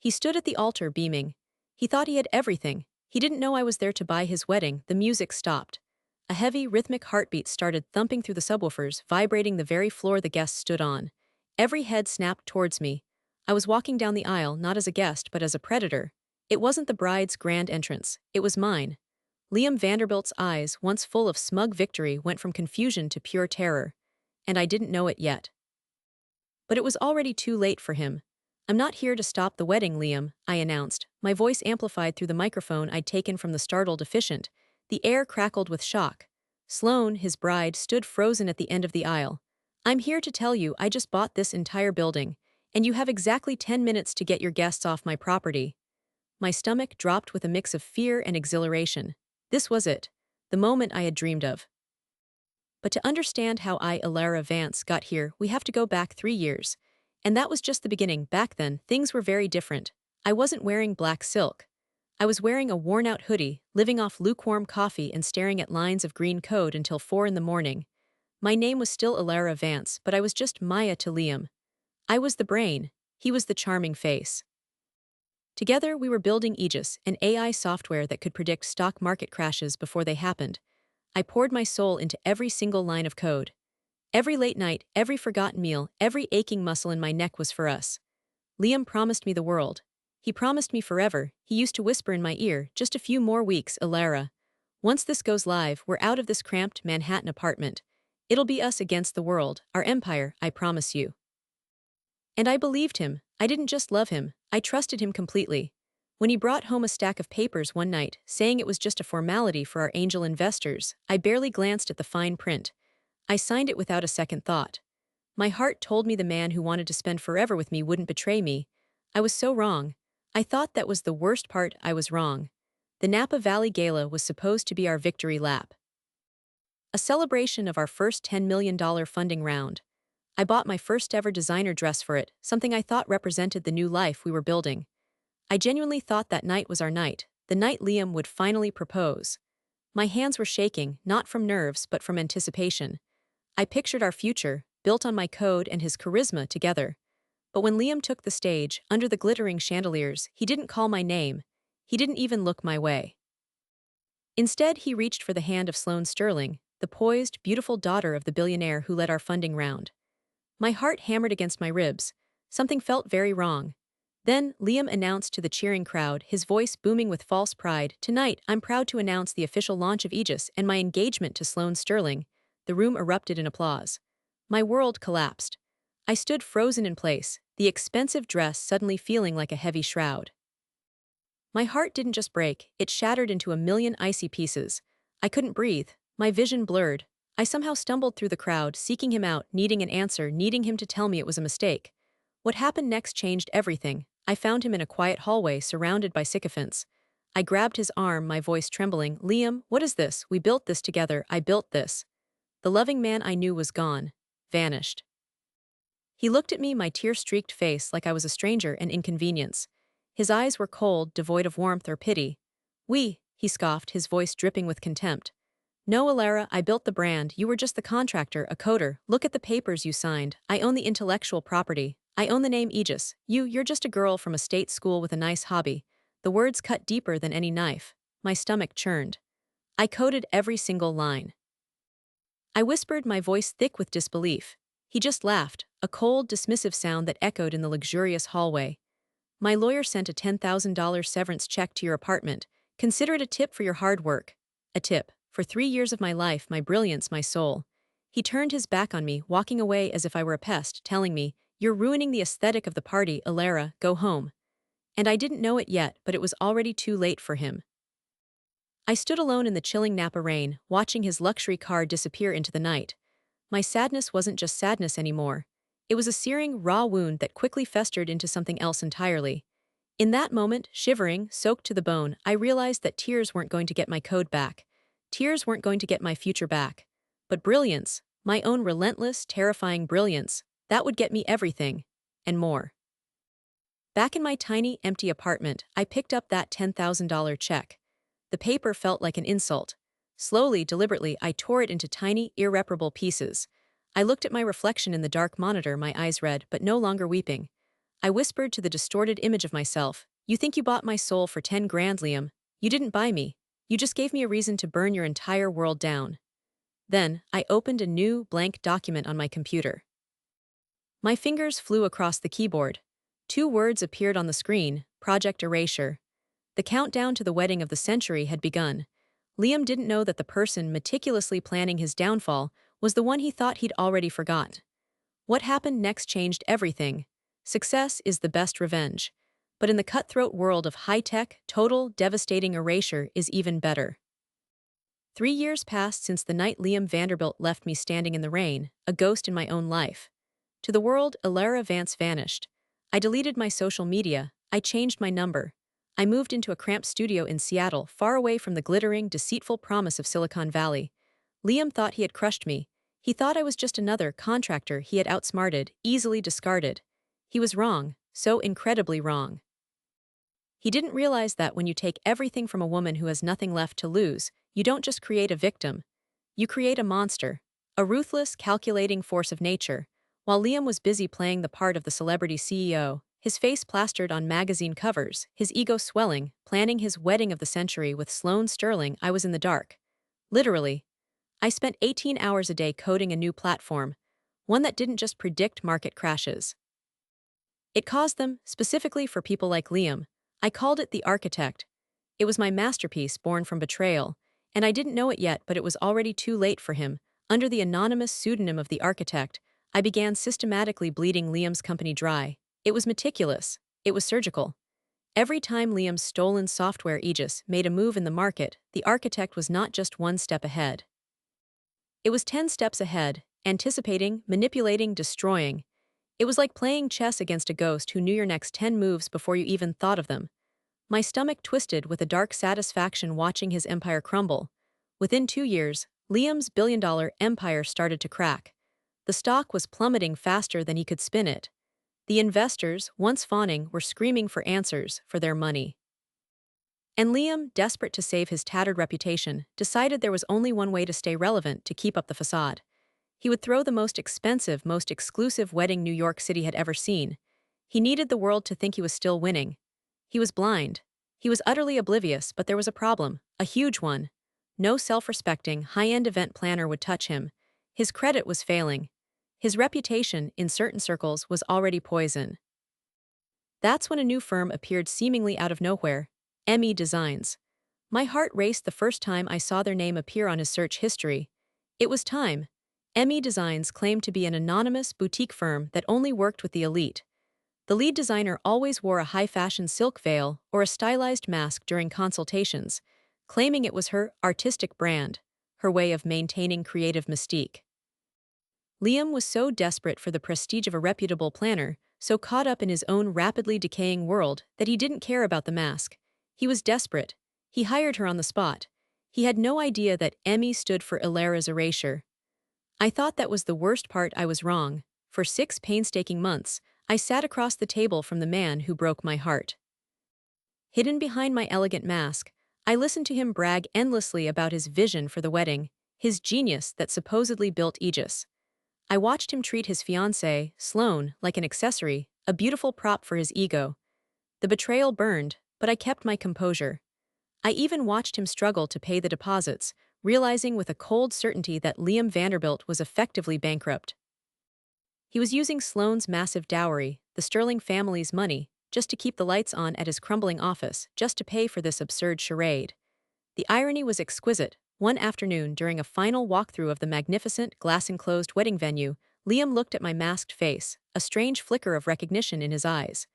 He stood at the altar beaming. He thought he had everything. He didn't know I was there to buy his wedding. The music stopped. A heavy, rhythmic heartbeat started thumping through the subwoofers, vibrating the very floor the guests stood on. Every head snapped towards me. I was walking down the aisle not as a guest but as a predator. It wasn't the bride's grand entrance. It was mine. Liam Vanderbilt's eyes, once full of smug victory, went from confusion to pure terror. And I didn't know it yet. But it was already too late for him. "I'm not here to stop the wedding, Liam," I announced, my voice amplified through the microphone I'd taken from the startled officiant. The air crackled with shock. Sloane, his bride, stood frozen at the end of the aisle. "I'm here to tell you I just bought this entire building, and you have exactly 10 minutes to get your guests off my property." My stomach dropped with a mix of fear and exhilaration. This was it, the moment I had dreamed of. But to understand how Elara Vance got here, we have to go back 3 years. And that was just the beginning. Back then, things were very different. I wasn't wearing black silk. I was wearing a worn-out hoodie, living off lukewarm coffee and staring at lines of green code until 4 in the morning. My name was still Elara Vance, but I was just Maya to Liam. I was the brain. He was the charming face. Together, we were building Aegis, an AI software that could predict stock market crashes before they happened. I poured my soul into every single line of code. Every late night, every forgotten meal, every aching muscle in my neck was for us. Liam promised me the world. He promised me forever. He used to whisper in my ear, "Just a few more weeks, Elara. Once this goes live, we're out of this cramped Manhattan apartment. It'll be us against the world, our empire, I promise you." And I believed him. I didn't just love him, I trusted him completely. When he brought home a stack of papers one night, saying it was just a formality for our angel investors, I barely glanced at the fine print. I signed it without a second thought. My heart told me the man who wanted to spend forever with me wouldn't betray me. I was so wrong. I thought that was the worst part. I was wrong. The Napa Valley Gala was supposed to be our victory lap. A celebration of our first $10 million funding round. I bought my first ever designer dress for it, something I thought represented the new life we were building. I genuinely thought that night was our night, the night Liam would finally propose. My hands were shaking, not from nerves but from anticipation. I pictured our future, built on my code and his charisma together. But when Liam took the stage, under the glittering chandeliers, he didn't call my name. He didn't even look my way. Instead, he reached for the hand of Sloane Sterling, the poised, beautiful daughter of the billionaire who led our funding round. My heart hammered against my ribs. Something felt very wrong. Then, Liam announced to the cheering crowd, his voice booming with false pride, "Tonight, I'm proud to announce the official launch of Aegis and my engagement to Sloane Sterling." The room erupted in applause. My world collapsed. I stood frozen in place, the expensive dress suddenly feeling like a heavy shroud. My heart didn't just break, it shattered into a million icy pieces. I couldn't breathe, my vision blurred. I somehow stumbled through the crowd, seeking him out, needing an answer, needing him to tell me it was a mistake. What happened next changed everything. I found him in a quiet hallway, surrounded by sycophants. I grabbed his arm, my voice trembling. "Liam, what is this? We built this together. I built this." The loving man I knew was gone, vanished. He looked at me, my tear-streaked face, like I was a stranger and inconvenience. His eyes were cold, devoid of warmth or pity. He scoffed, his voice dripping with contempt. "No, Elara, I built the brand. You were just the contractor, a coder. Look at the papers you signed. I own the intellectual property. I own the name Aegis. You're just a girl from a state school with a nice hobby." The words cut deeper than any knife. My stomach churned. I coded every single line. I whispered, my voice thick with disbelief. He just laughed, a cold, dismissive sound that echoed in the luxurious hallway. "My lawyer sent a $10,000 severance check to your apartment. Consider it a tip for your hard work." A tip. For 3 years of my life, my brilliance, my soul. He turned his back on me, walking away as if I were a pest, telling me, "You're ruining the aesthetic of the party, Elara, go home." And I didn't know it yet, but it was already too late for him. I stood alone in the chilling Napa rain, watching his luxury car disappear into the night. My sadness wasn't just sadness anymore. It was a searing, raw wound that quickly festered into something else entirely. In that moment, shivering, soaked to the bone, I realized that tears weren't going to get my code back. Tears weren't going to get my future back. But brilliance, my own relentless, terrifying brilliance, that would get me everything. And more. Back in my tiny, empty apartment, I picked up that $10,000 check. The paper felt like an insult. Slowly, deliberately, I tore it into tiny, irreparable pieces. I looked at my reflection in the dark monitor, my eyes red, but no longer weeping. I whispered to the distorted image of myself, "You think you bought my soul for 10 grand, Liam? You didn't buy me. You just gave me a reason to burn your entire world down." Then, I opened a new, blank document on my computer. My fingers flew across the keyboard. Two words appeared on the screen: Project Erasure. The countdown to the wedding of the century had begun. Liam didn't know that the person meticulously planning his downfall was the one he thought he'd already forgot. What happened next changed everything. Success is the best revenge. But in the cutthroat world of high-tech, total, devastating erasure is even better. 3 years passed since the night Liam Vanderbilt left me standing in the rain, a ghost in my own life. To the world, Ilara Vance vanished. I deleted my social media. I changed my number. I moved into a cramped studio in Seattle, far away from the glittering, deceitful promise of Silicon Valley. Liam thought he had crushed me. He thought I was just another contractor he had outsmarted, easily discarded. He was wrong, so incredibly wrong. He didn't realize that when you take everything from a woman who has nothing left to lose, you don't just create a victim. You create a monster, a ruthless, calculating force of nature. While Liam was busy playing the part of the celebrity CEO, his face plastered on magazine covers, his ego swelling, planning his wedding of the century with Sloane Sterling, I was in the dark. Literally. I spent 18 hours a day coding a new platform, one that didn't just predict market crashes. It caused them, specifically for people like Liam. I called it The Architect. It was my masterpiece born from betrayal, and I didn't know it yet, but it was already too late for him. Under the anonymous pseudonym of The Architect, I began systematically bleeding Liam's company dry. It was meticulous. It was surgical. Every time Liam's stolen software Aegis made a move in the market, The Architect was not just one step ahead. It was 10 steps ahead, anticipating, manipulating, destroying. It was like playing chess against a ghost who knew your next 10 moves before you even thought of them. My stomach twisted with a dark satisfaction watching his empire crumble. Within 2 years, Liam's billion-dollar empire started to crack. The stock was plummeting faster than he could spin it. The investors, once fawning, were screaming for answers for their money. And Liam, desperate to save his tattered reputation, decided there was only one way to stay relevant, to keep up the facade. He would throw the most expensive, most exclusive wedding New York City had ever seen. He needed the world to think he was still winning. He was blind. He was utterly oblivious, but there was a problem, a huge one. No self-respecting, high-end event planner would touch him. His credit was failing. His reputation, in certain circles, was already poison. That's when a new firm appeared seemingly out of nowhere: ME Designs. My heart raced the first time I saw their name appear on his search history. It was time. ME Designs claimed to be an anonymous boutique firm that only worked with the elite. The lead designer always wore a high-fashion silk veil or a stylized mask during consultations, claiming it was her artistic brand, her way of maintaining creative mystique. Liam was so desperate for the prestige of a reputable planner, so caught up in his own rapidly decaying world, that he didn't care about the mask. He was desperate. He hired her on the spot. He had no idea that ME stood for Ilara's erasure. I thought that was the worst part. I was wrong. For 6 painstaking months, I sat across the table from the man who broke my heart. Hidden behind my elegant mask, I listened to him brag endlessly about his vision for the wedding, his genius that supposedly built Aegis. I watched him treat his fiancée, Sloane, like an accessory, a beautiful prop for his ego. The betrayal burned, but I kept my composure. I even watched him struggle to pay the deposits, realizing with a cold certainty that Liam Vanderbilt was effectively bankrupt. He was using Sloane's massive dowry, the Sterling family's money, just to keep the lights on at his crumbling office, just to pay for this absurd charade. The irony was exquisite. One afternoon, during a final walkthrough of the magnificent, glass-enclosed wedding venue, Liam looked at my masked face, a strange flicker of recognition in his eyes.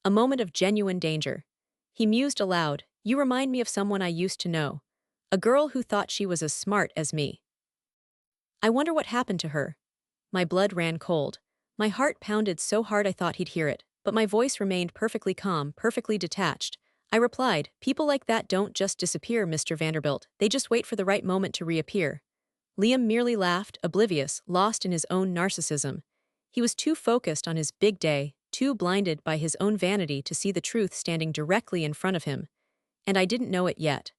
A moment of genuine danger. He mused aloud, "You remind me of someone I used to know. A girl who thought she was as smart as me. I wonder what happened to her." My blood ran cold. My heart pounded so hard I thought he'd hear it, but my voice remained perfectly calm, perfectly detached. I replied, "People like that don't just disappear, Mr. Vanderbilt. They just wait for the right moment to reappear." Liam merely laughed, oblivious, lost in his own narcissism. He was too focused on his big day, too blinded by his own vanity to see the truth standing directly in front of him. And I didn't know it yet.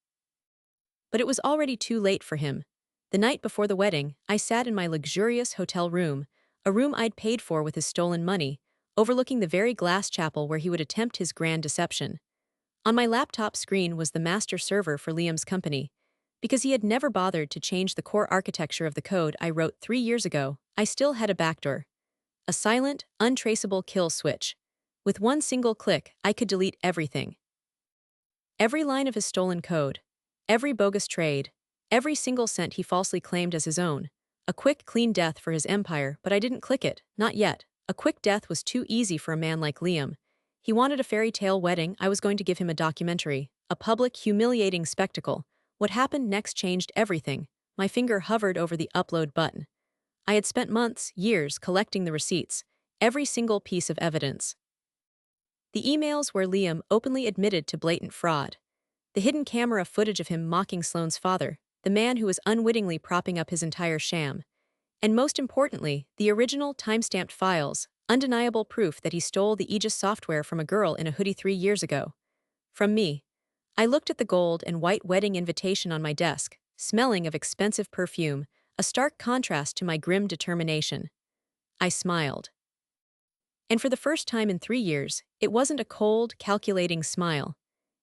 But it was already too late for him. The night before the wedding, I sat in my luxurious hotel room, a room I'd paid for with his stolen money, overlooking the very glass chapel where he would attempt his grand deception. On my laptop screen was the master server for Liam's company. Because he had never bothered to change the core architecture of the code I wrote 3 years ago, I still had a backdoor. A silent, untraceable kill switch. With one single click, I could delete everything. Every line of his stolen code. Every bogus trade. Every single cent he falsely claimed as his own. A quick, clean death for his empire, but I didn't click it, not yet. A quick death was too easy for a man like Liam. He wanted a fairy tale wedding, I was going to give him a documentary. A public, humiliating spectacle. What happened next changed everything. My finger hovered over the upload button. I had spent months, years, collecting the receipts. Every single piece of evidence. The emails where Liam openly admitted to blatant fraud. The hidden camera footage of him mocking Sloane's father, the man who was unwittingly propping up his entire sham. And most importantly, the original time-stamped files, undeniable proof that he stole the Aegis software from a girl in a hoodie 3 years ago. From me. I looked at the gold and white wedding invitation on my desk, smelling of expensive perfume, a stark contrast to my grim determination. I smiled. And for the first time in 3 years, it wasn't a cold, calculating smile.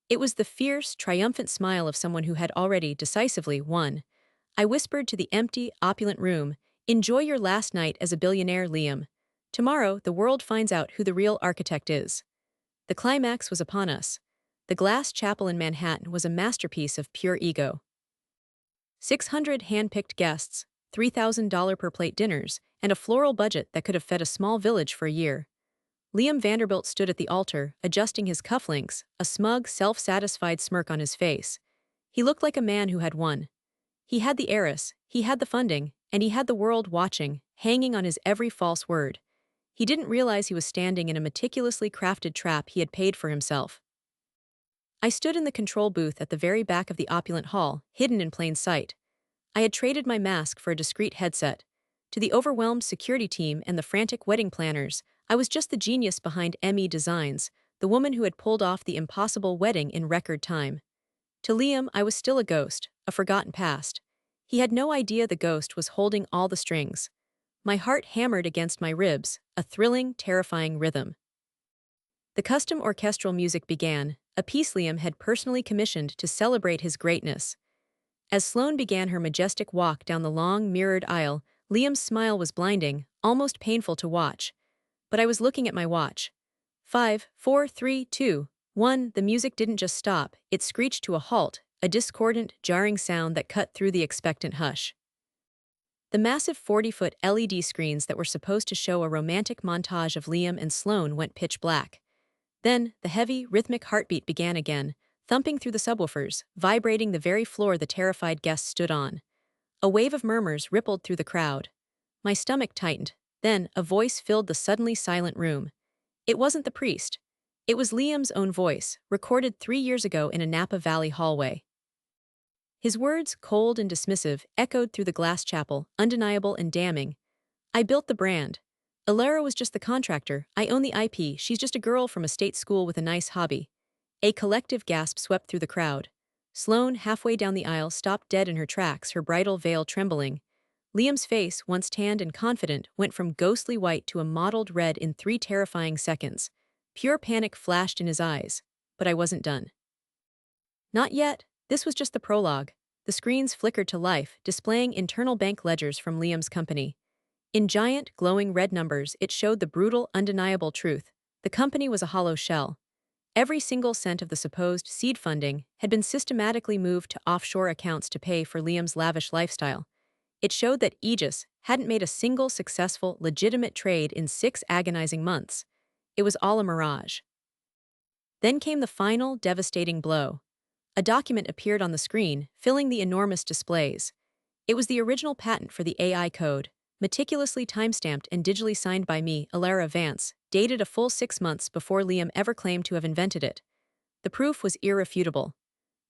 It was the fierce, triumphant smile of someone who had already decisively won. I whispered to the empty, opulent room, "Enjoy your last night as a billionaire, Liam. Tomorrow, the world finds out who the real architect is." The climax was upon us. The glass chapel in Manhattan was a masterpiece of pure ego. 600 hand-picked guests, $3,000 per plate dinners, and a floral budget that could have fed a small village for a year. Liam Vanderbilt stood at the altar, adjusting his cufflinks, a smug, self-satisfied smirk on his face. He looked like a man who had won. He had the heiress, he had the funding, and he had the world watching, hanging on his every false word. He didn't realize he was standing in a meticulously crafted trap he had paid for himself. I stood in the control booth at the very back of the opulent hall, hidden in plain sight. I had traded my mask for a discreet headset. To the overwhelmed security team and the frantic wedding planners, I was just the genius behind ME Designs, the woman who had pulled off the impossible wedding in record time. To Liam, I was still a ghost, a forgotten past. He had no idea the ghost was holding all the strings. My heart hammered against my ribs, a thrilling, terrifying rhythm. The custom orchestral music began, a piece Liam had personally commissioned to celebrate his greatness. As Sloane began her majestic walk down the long, mirrored aisle, Liam's smile was blinding, almost painful to watch. But I was looking at my watch. 5, 4, 3, 2, 1. The music didn't just stop, it screeched to a halt, a discordant, jarring sound that cut through the expectant hush. The massive 40-foot LED screens that were supposed to show a romantic montage of Liam and Sloane went pitch black. Then, the heavy, rhythmic heartbeat began again, thumping through the subwoofers, vibrating the very floor the terrified guests stood on. A wave of murmurs rippled through the crowd. My stomach tightened. Then, a voice filled the suddenly silent room. It wasn't the priest. It was Liam's own voice, recorded 3 years ago in a Napa Valley hallway. His words, cold and dismissive, echoed through the glass chapel, undeniable and damning. "I built the brand. Alara was just the contractor. I own the IP. She's just a girl from a state school with a nice hobby." A collective gasp swept through the crowd. Sloane, halfway down the aisle, stopped dead in her tracks, her bridal veil trembling. Liam's face, once tanned and confident, went from ghostly white to a mottled red in 3 terrifying seconds. Pure panic flashed in his eyes. But I wasn't done. Not yet. This was just the prologue. The screens flickered to life, displaying internal bank ledgers from Liam's company. In giant, glowing red numbers, it showed the brutal, undeniable truth. The company was a hollow shell. Every single cent of the supposed seed funding had been systematically moved to offshore accounts to pay for Liam's lavish lifestyle. It showed that Aegis hadn't made a single successful, legitimate trade in 6 agonizing months. It was all a mirage. Then came the final, devastating blow. A document appeared on the screen, filling the enormous displays. It was the original patent for the AI code, meticulously timestamped and digitally signed by me, Alara Vance, dated a full 6 months before Liam ever claimed to have invented it. The proof was irrefutable.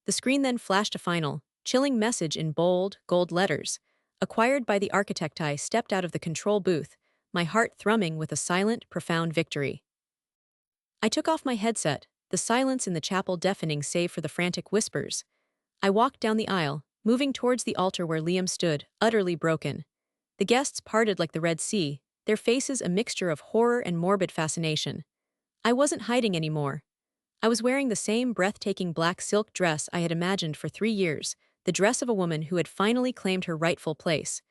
The screen then flashed a final, chilling message in bold, gold letters. Acquired by the architect. I stepped out of the control booth, my heart thrumming with a silent, profound victory. I took off my headset, the silence in the chapel deafening save for the frantic whispers. I walked down the aisle, moving towards the altar where Liam stood, utterly broken. The guests parted like the Red Sea, their faces a mixture of horror and morbid fascination. I wasn't hiding anymore. I was wearing the same breathtaking black silk dress I had imagined for 3 years, the dress of a woman who had finally claimed her rightful place.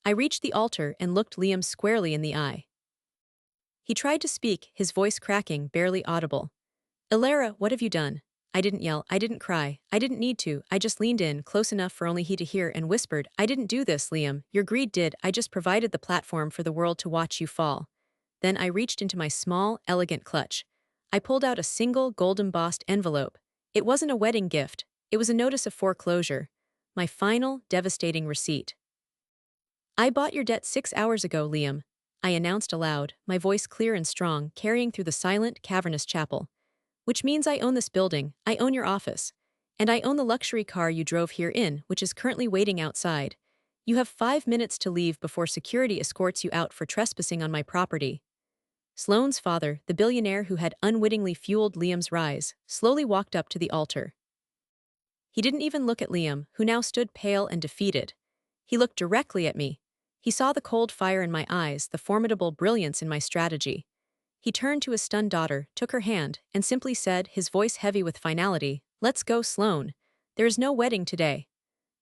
I reached the altar and looked Liam squarely in the eye. He tried to speak, his voice cracking, barely audible. "Ilara, what have you done?" I didn't yell, I didn't cry, I didn't need to, I just leaned in, close enough for only he to hear, and whispered, "I didn't do this, Liam, your greed did, I just provided the platform for the world to watch you fall." Then I reached into my small, elegant clutch. I pulled out a single gold-embossed envelope. It wasn't a wedding gift, it was a notice of foreclosure. My final, devastating receipt. "I bought your debt 6 hours ago, Liam," I announced aloud, my voice clear and strong, carrying through the silent, cavernous chapel. "Which means I own this building, I own your office. And I own the luxury car you drove here in, which is currently waiting outside. You have 5 minutes to leave before security escorts you out for trespassing on my property." Sloane's father, the billionaire who had unwittingly fueled Liam's rise, slowly walked up to the altar. He didn't even look at Liam, who now stood pale and defeated. He looked directly at me. He saw the cold fire in my eyes, the formidable brilliance in my strategy. He turned to his stunned daughter, took her hand, and simply said, his voice heavy with finality, "Let's go, Sloane. There is no wedding today."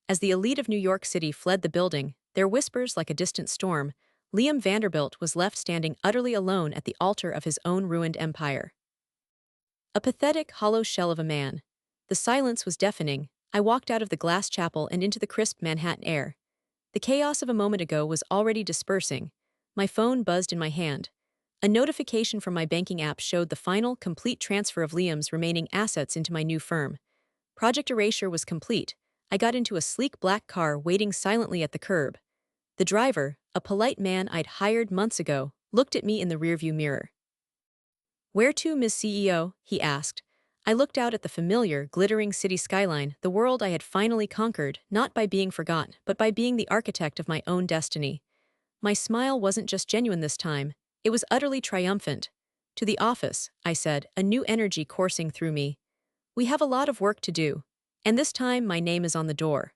As the elite of New York City fled the building, their whispers like a distant storm, Liam Vanderbilt was left standing utterly alone at the altar of his own ruined empire. A pathetic, hollow shell of a man. The silence was deafening. I walked out of the glass chapel and into the crisp Manhattan air. The chaos of a moment ago was already dispersing. My phone buzzed in my hand. A notification from my banking app showed the final, complete transfer of Liam's remaining assets into my new firm. Project Erasure was complete. I got into a sleek black car waiting silently at the curb. The driver, a polite man I'd hired months ago, looked at me in the rearview mirror. "Where to, Ms. CEO?" he asked. I looked out at the familiar, glittering city skyline, the world I had finally conquered, not by being forgotten, but by being the architect of my own destiny. My smile wasn't just genuine this time, it was utterly triumphant. "To the office," I said, a new energy coursing through me. "We have a lot of work to do. And this time my name is on the door."